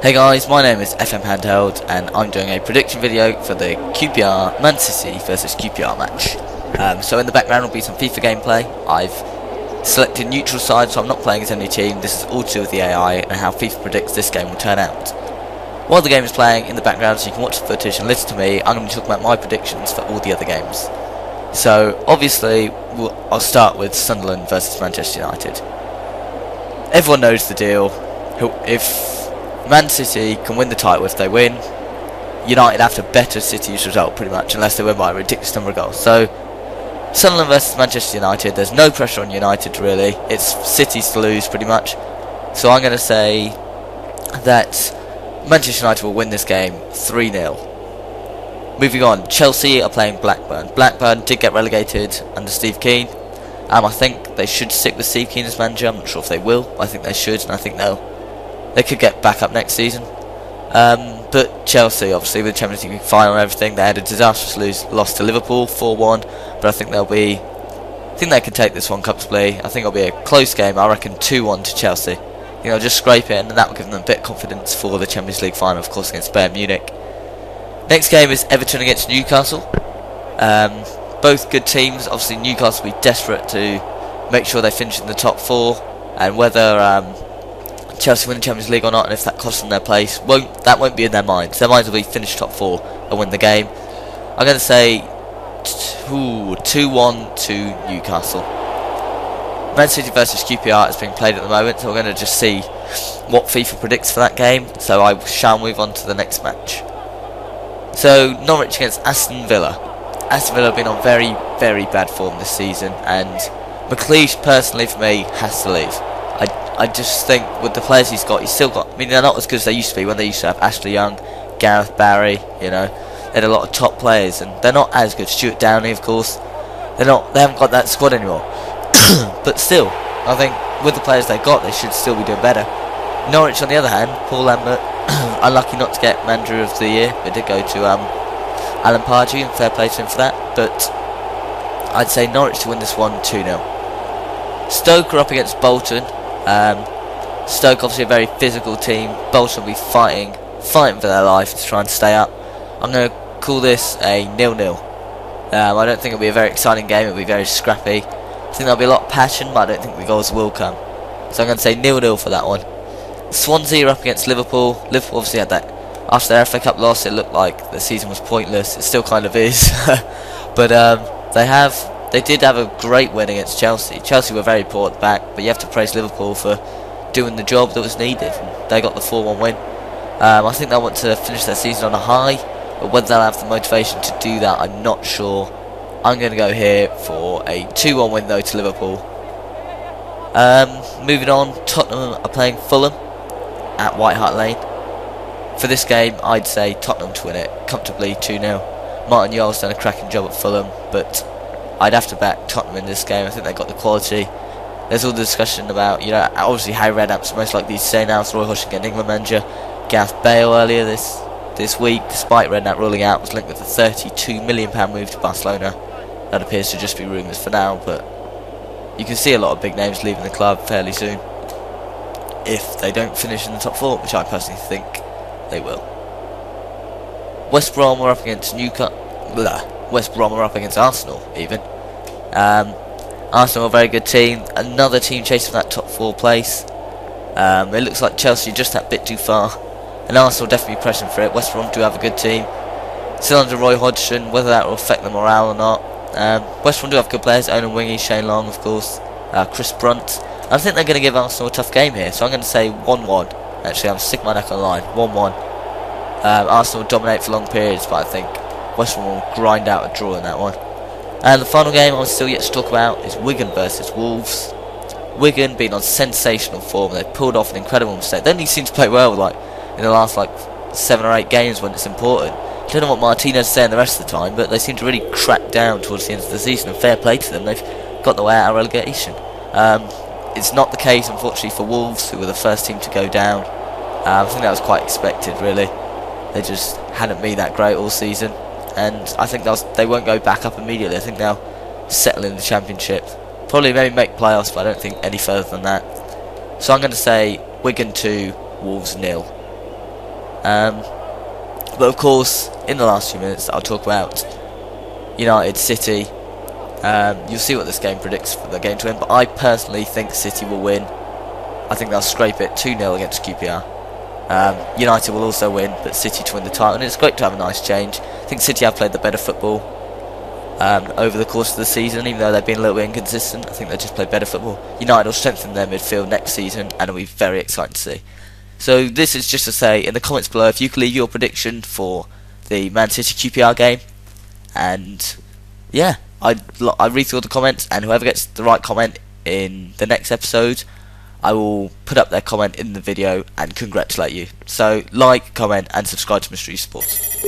Hey guys, my name is FMHandheld and I'm doing a prediction video for the QPR Man City versus QPR match. So in the background will be some FIFA gameplay. I've selected neutral side, so I'm not playing as any team. This is all to do with the AI and how FIFA predicts this game will turn out. While the game is playing in the background, so you can watch the footage and listen to me, I'm going to talk about my predictions for all the other games. So obviously I'll start with Sunderland versus Manchester United. Everyone knows the deal. If Man City can win the title, if they win, United have to better City's result pretty much, unless they win by a ridiculous number of goals. So Sunderland versus Manchester United, there's no pressure on United really, it's City's to lose pretty much. So I'm going to say that Manchester United will win this game 3-0. Moving on, Chelsea are playing Blackburn. Blackburn did get relegated under Steve Keane. I think they should stick with Steve Keane as manager. I'm not sure if they will, but I think they should, and I think they could get back up next season. But Chelsea, obviously, with the Champions League final and everything, they had a disastrous loss to Liverpool, 4-1. But I think they can take this one comfortably. I think it'll be a close game. I reckon 2-1 to Chelsea. They'll just scrape it, and that will give them a bit of confidence for the Champions League final, of course, against Bayern Munich. Next game is Everton against Newcastle. Both good teams. Obviously, Newcastle will be desperate to make sure they finish in the top 4, and whether Chelsea win the Champions League or not, and if that costs them their place, that won't be in their minds. Their minds will be finish top 4 and win the game. I'm going to say 2-1 to Newcastle. Man City versus QPR is being played at the moment, so we're going to just see what FIFA predicts for that game. So I shall move on to the next match. So Norwich against Aston Villa. Aston Villa have been on very, very bad form this season, and McLeish, personally for me, has to leave. I just think with the players he's still got. I mean, they're not as good as they used to be when they used to have Ashley Young, Gareth Barry. They had a lot of top players, and they're not as good. Stuart Downey, of course, they haven't got that squad anymore. But still, I think with the players they've got, they should still be doing better. Norwich, on the other hand, Paul Lambert, unlucky not to get Manager of the Year. It did go to Alan Pardew, and fair play to him for that. But I'd say Norwich to win this one 2-0. Stoke are up against Bolton. Stoke obviously a very physical team. Bolton will be fighting for their life to try and stay up. I'm going to call this a 0-0. I don't think it'll be a very exciting game. It'll be very scrappy. I think there'll be a lot of passion, but I don't think the goals will come. So I'm going to say 0-0 for that one. Swansea are up against Liverpool. Liverpool obviously had that, after their FA Cup loss, it looked like the season was pointless. It still kind of is. But they did have a great win against Chelsea. Chelsea were very poor at the back, but you have to praise Liverpool for doing the job that was needed. They got the 4-1 win. I think they'll want to finish their season on a high, but whether they'll have the motivation to do that, I'm not sure. I'm going to go here for a 2-1 win though to Liverpool. Moving on, Tottenham are playing Fulham at White Hart Lane. For this game, I'd say Tottenham to win it comfortably 2-0. Martin Yol's done a cracking job at Fulham, but I'd have to back Tottenham in this game. I think they've got the quality. There's all the discussion about, obviously Harry Redknapp's most likely to stay now, so Roy Hodgson getting England manager. Gareth Bale earlier this week, despite Redknapp ruling out, was linked with a £32 million move to Barcelona. That appears to just be rumours for now, but you can see a lot of big names leaving the club fairly soon if they don't finish in the top 4, which I personally think they will. West Brom are up against West Brom are up against Arsenal even. Arsenal are a very good team. Another team chasing that top 4 place. It looks like Chelsea are just that bit too far, and Arsenal definitely pressing for it. West Brom do have a good team. Still under Roy Hodgson, whether that will affect the morale or not. West Brom do have good players. Owen Wingy, Shane Long, of course. Chris Brunt. I think they're going to give Arsenal a tough game here, so I'm going to say 1-1. Actually, I'm sticking my neck on the line. 1-1. Arsenal will dominate for long periods, but I think West Brom will grind out a draw in that one. And the final game I'm still yet to talk about is Wigan versus Wolves. Wigan being on sensational form. They've pulled off an incredible mistake. They only seem to play well in the last 7 or 8 games when it's important. I don't know what Martinez is saying the rest of the time, but they seem to really crack down towards the end of the season, and fair play to them. They've got the way out of relegation. It's not the case, unfortunately, for Wolves, who were the first team to go down. I think that was quite expected, really. They just hadn't been that great all season, and I think they won't go back up immediately. I think they'll settle in the Championship. Probably maybe make playoffs, but I don't think any further than that. So I'm going to say Wigan 2, Wolves 0. But of course, in the last few minutes, I'll talk about United City. You'll see what this game predicts for the game to win, but I personally think City will win. I think they'll scrape it 2-0 against QPR. United will also win, but City to win the title, and it's great to have a nice change. I think City have played the better football over the course of the season, even though they've been a little bit inconsistent. I think they just played better football. United will strengthen their midfield next season, and it'll be very exciting to see. So this is just to say, in the comments below, if you could leave your prediction for the Man City QPR game, and yeah, I read through all the comments, and whoever gets the right comment in the next episode, I will put up their comment in the video and congratulate you. So like, comment and subscribe to MreGamersSports.